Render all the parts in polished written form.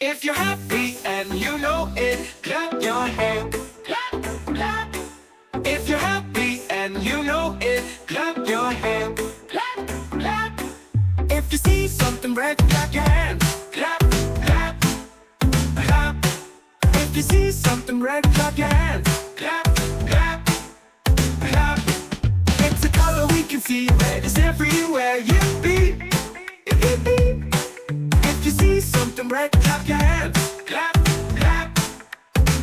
If you're happy and you know it, clap your hands. Clap, clap. If you're happy and you know it, clap your hands. Clap, clap. If you see something red, clap your hands. Clap, clap, clap. If you see something red, clap your hands. Clap, clap, clap. It's a color we can see, red is everywhere. Yippee, yippee. If you see something red, clap your hands. Clap, clap,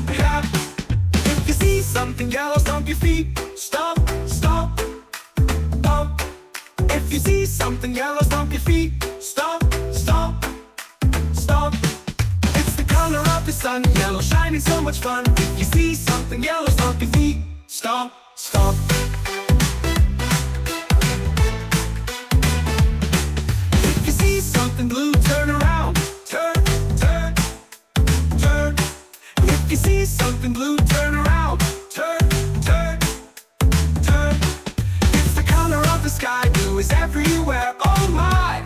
clap. If you see something yellow, stomp your feet. Stomp, stomp, stomp. If you see something yellow, stomp your feet. Stomp, stomp, stomp. It's the color of the sun, yellow shining, so much fun. If you see something yellow, stomp your feet. Stomp, stomp. If you see something blue, turn around. Turn, turn, turn. If you see something blue, turn around. Turn, turn, turn. It's the color of the sky, blue is everywhere. Oh my,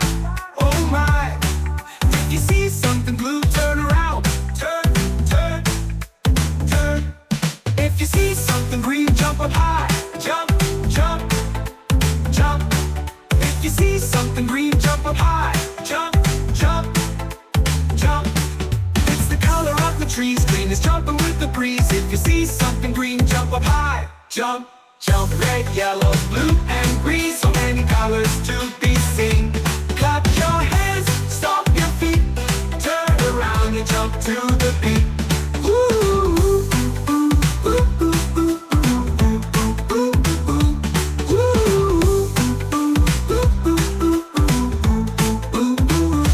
oh my. If you see something blue, turn around. Turn, turn, turn. If you see something green, jump up high. Jump, jump, jump. If you see something green, jump up high. Jump, jump, jump. It's the color of the trees, green is jumping with the breeze. If you see something green, jump up high. Jump, jump, red, yellow, blue, and green. So many colors to be seen. Clap your hands, stomp your feet. Turn around and jump to the beat. Ooh, ooh, ooh, ooh, ooh, ooh, ooh, ooh, ooh, ooh, ooh, ooh, ooh, ooh.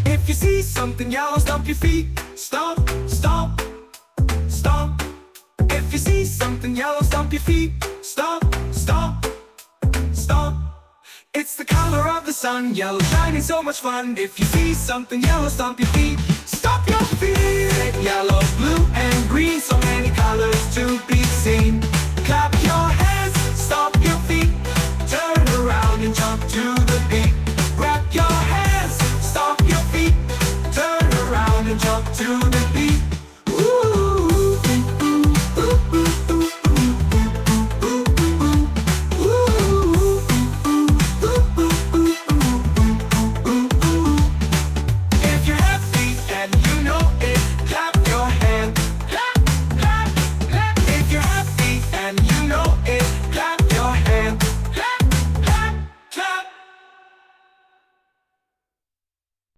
If you see something yellow, stomp your feet. Stomp, stomp, stomp. If you see something yellow, stomp your feet. Stomp, stomp, stomp. It's the color of the sun, yellow shining, so much fun. If you see something yellow, stomp your feet. Stomp your feet. Red, yellow, blue, and green, so many colors to be seen. Clap your hands.